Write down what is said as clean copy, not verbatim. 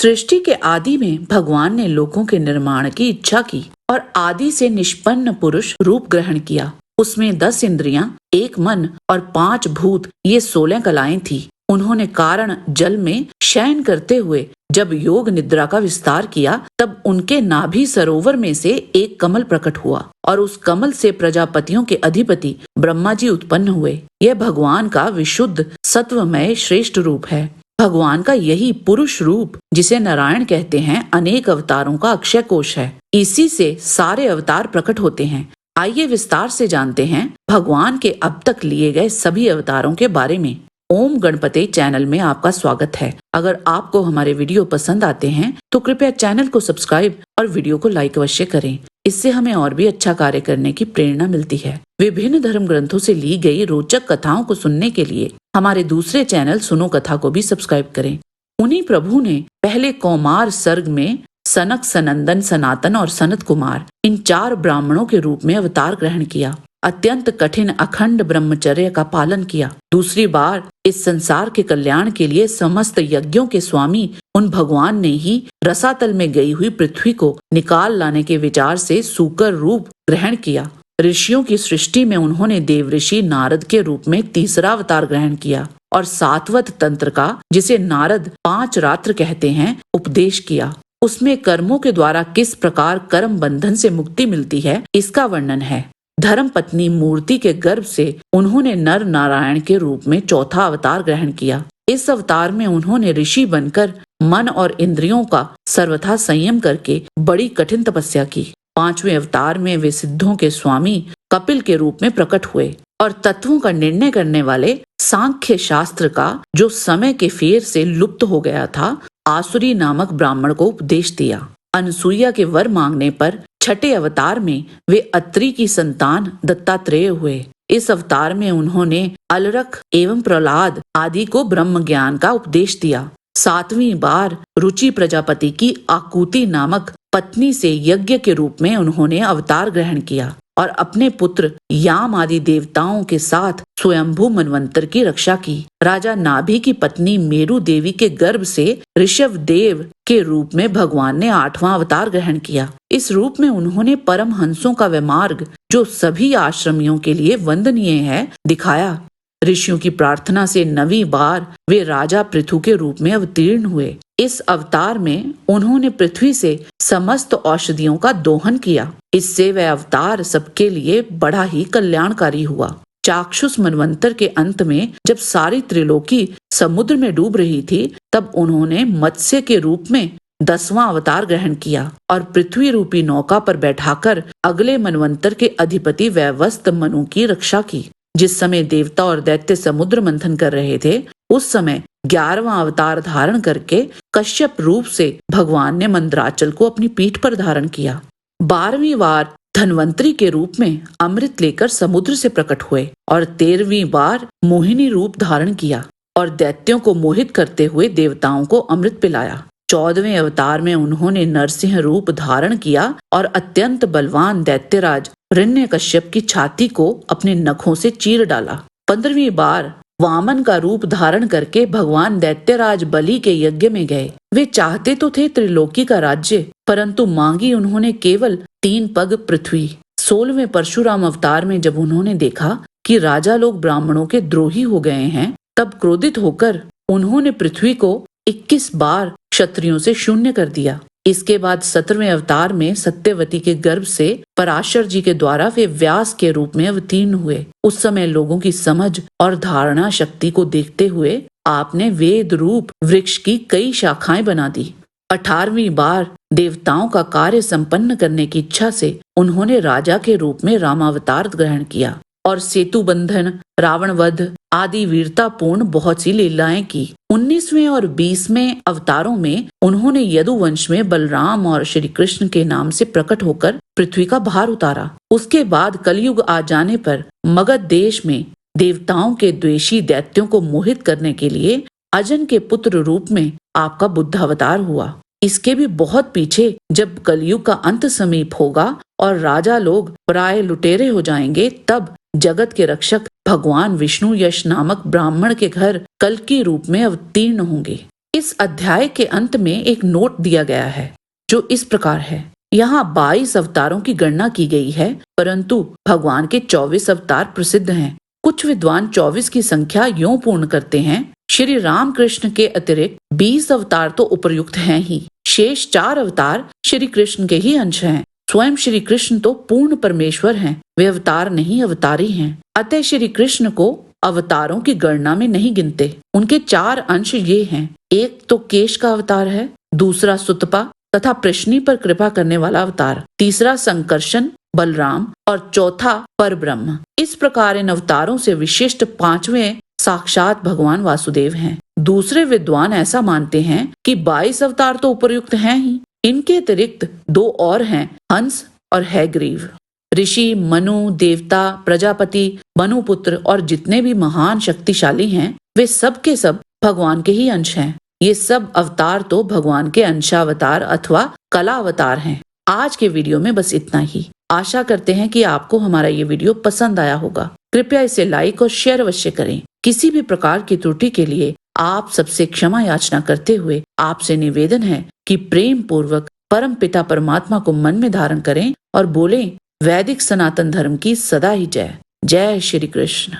सृष्टि के आदि में भगवान ने लोकों के निर्माण की इच्छा की और आदि से निष्पन्न पुरुष रूप ग्रहण किया। उसमें 10 इंद्रियां, 1 मन और 5 भूत, ये 16 कलाएं थी। उन्होंने कारण जल में शयन करते हुए जब योग निद्रा का विस्तार किया, तब उनके नाभि सरोवर में से एक कमल प्रकट हुआ और उस कमल से प्रजापतियों के अधिपति ब्रह्मा जी उत्पन्न हुए। यह भगवान का विशुद्ध सत्वमय श्रेष्ठ रूप है। भगवान का यही पुरुष रूप, जिसे नारायण कहते हैं, अनेक अवतारों का अक्षय कोश है। इसी से सारे अवतार प्रकट होते हैं। आइए विस्तार से जानते हैं भगवान के अब तक लिए गए सभी अवतारों के बारे में। ओम गणपते चैनल में आपका स्वागत है। अगर आपको हमारे वीडियो पसंद आते हैं तो कृपया चैनल को सब्सक्राइब और वीडियो को लाइक अवश्य करें। इससे हमें और भी अच्छा कार्य करने की प्रेरणा मिलती है। विभिन्न धर्म ग्रंथों से ली गई रोचक कथाओं को सुनने के लिए हमारे दूसरे चैनल सुनो कथा को भी सब्सक्राइब करें। उन्हीं प्रभु ने पहले कौमार सर्ग में सनक, सनंदन, सनातन और सनत कुमार, इन 4 ब्राह्मणों के रूप में अवतार ग्रहण किया। अत्यंत कठिन अखंड ब्रह्मचर्य का पालन किया। दूसरी बार इस संसार के कल्याण के लिए समस्त यज्ञों के स्वामी उन भगवान ने ही रसातल में गई हुई पृथ्वी को निकाल लाने के विचार से सूकर रूप ग्रहण किया। ऋषियों की सृष्टि में उन्होंने देवऋषि नारद के रूप में तीसरा अवतार ग्रहण किया और सातवत तंत्र का, जिसे नारद 5 रात्र कहते हैं, उपदेश किया। उसमें कर्मों के द्वारा किस प्रकार कर्म बंधन से मुक्ति मिलती है, इसका वर्णन है। धर्म पत्नी मूर्ति के गर्भ से उन्होंने नर नारायण के रूप में चौथा अवतार ग्रहण किया। इस अवतार में उन्होंने ऋषि बनकर मन और इंद्रियों का सर्वथा संयम करके बड़ी कठिन तपस्या की। 5वें अवतार में वे सिद्धों के स्वामी कपिल के रूप में प्रकट हुए और तत्वों का निर्णय करने वाले सांख्य शास्त्र का, जो समय के फेर से लुप्त हो गया था, आसुरी नामक ब्राह्मण को उपदेश दिया। अनसुईया के वर मांगने पर छठे अवतार में वे अत्रि की संतान दत्तात्रेय हुए। इस अवतार में उन्होंने अलरख एवं प्रहलाद आदि को ब्रह्म ज्ञान का उपदेश दिया। 7वीं बार रुचि प्रजापति की आकुति नामक पत्नी से यज्ञ के रूप में उन्होंने अवतार ग्रहण किया और अपने पुत्र याम आदि देवताओं के साथ स्वयंभू मनवंतर की रक्षा की। राजा नाभि की पत्नी मेरु देवी के गर्भ से ऋषभ देव के रूप में भगवान ने 8वां अवतार ग्रहण किया। इस रूप में उन्होंने परम हंसों का वह मार्ग, जो सभी आश्रमियों के लिए वंदनीय है, दिखाया। ऋषियों की प्रार्थना से 9वीं बार वे राजा पृथु के रूप में अवतीर्ण हुए। इस अवतार में उन्होंने पृथ्वी से समस्त औषधियों का दोहन किया। इससे वह अवतार सबके लिए बड़ा ही कल्याणकारी हुआ। चाक्षुष मनवंतर के अंत में जब सारी त्रिलोकी समुद्र में डूब रही थी, तब उन्होंने मत्स्य के रूप में 10वां अवतार ग्रहण किया और पृथ्वी रूपी नौका पर बैठाकर अगले मनवंतर के अधिपति वैवस्वत मनु की रक्षा की। जिस समय देवता और दैत्य समुद्र मंथन कर रहे थे, उस समय 11वां अवतार धारण करके कश्यप रूप से भगवान ने मंदराचल को अपनी पीठ पर धारण किया। 12वीं बार धन्वंतरी के रूप में अमृत लेकर समुद्र से प्रकट हुए और 13वीं बार मोहिनी रूप धारण किया और दैत्यों को मोहित करते हुए देवताओं को अमृत पिलाया। 14वें अवतार में उन्होंने नरसिंह रूप धारण किया और अत्यंत बलवान दैत्यराज हिरण्यकश्यप की छाती को अपने नखों से चीर डाला। 15वीं बार वामन का रूप धारण करके भगवान दैत्यराज बलि के यज्ञ में गए। वे चाहते तो थे त्रिलोकी का राज्य, परंतु मांगी उन्होंने केवल 3 पग पृथ्वी। 16वें परशुराम अवतार में जब उन्होंने देखा कि राजा लोग ब्राह्मणों के द्रोही हो गए हैं, तब क्रोधित होकर उन्होंने पृथ्वी को 21 बार क्षत्रियों से शून्य कर दिया। इसके बाद 17वें अवतार में सत्यवती के गर्भ से पराशर जी के द्वारा वे व्यास के रूप में अवतीर्ण हुए। उस समय लोगों की समझ और धारणा शक्ति को देखते हुए आपने वेद रूप वृक्ष की कई शाखाएं बना दी। 18वीं बार देवताओं का कार्य संपन्न करने की इच्छा से उन्होंने राजा के रूप में रामावतार ग्रहण किया और सेतु बंधन, रावण वध आदि वीरतापूर्ण बहुत सी लीलाएं की। 19वें और 20वें अवतारों में उन्होंने यदुवंश में बलराम और श्री कृष्ण के नाम से प्रकट होकर पृथ्वी का भार उतारा। उसके बाद कलयुग आ जाने पर मगध देश में देवताओं के द्वेषी दैत्यों को मोहित करने के लिए अजन के पुत्र रूप में आपका बुद्धावतार हुआ। इसके भी बहुत पीछे जब कलयुग का अंत समीप होगा और राजा लोग प्राय लुटेरे हो जाएंगे, तब जगत के रक्षक भगवान विष्णु यश नामक ब्राह्मण के घर कल्कि रूप में अवतीर्ण होंगे। इस अध्याय के अंत में एक नोट दिया गया है जो इस प्रकार है। यहाँ 22 अवतारों की गणना की गई है, परंतु भगवान के 24 अवतार प्रसिद्ध हैं। कुछ विद्वान 24 की संख्या यूं पूर्ण करते हैं, श्री रामकृष्ण के अतिरिक्त 20 अवतार तो उपर्युक्त हैं ही, शेष 4 अवतार श्री कृष्ण के ही अंश हैं। स्वयं श्री कृष्ण तो पूर्ण परमेश्वर हैं, वे अवतार नहीं अवतारी हैं। अतः श्री कृष्ण को अवतारों की गणना में नहीं गिनते। उनके 4 अंश ये हैं, एक तो केश का अवतार है, दूसरा सुतपा तथा प्रश्नी पर कृपा करने वाला अवतार, तीसरा संकर्षण बलराम और चौथा परब्रह्म। इस प्रकार इन अवतारों से विशिष्ट 5वें साक्षात भगवान वासुदेव हैं। दूसरे विद्वान ऐसा मानते हैं कि 22 अवतार तो उपर्युक्त हैं ही, इनके अतिरिक्त 2 और हैं, हंस और हैग्रीव। ऋषि, मनु, देवता, प्रजापति, मनुपुत्र और जितने भी महान शक्तिशाली हैं, वे सब के सब भगवान के ही अंश हैं। ये सब अवतार तो भगवान के अंशावतार अथवा कला अवतार हैं। आज के वीडियो में बस इतना ही। आशा करते हैं कि आपको हमारा ये वीडियो पसंद आया होगा। कृपया इसे लाइक और शेयर अवश्य करें। किसी भी प्रकार की त्रुटि के लिए आप सबसे क्षमा याचना करते हुए आपसे निवेदन है कि प्रेम पूर्वक परम पिता परमात्मा को मन में धारण करें और बोलें, वैदिक सनातन धर्म की सदा ही जय। जय श्री कृष्ण।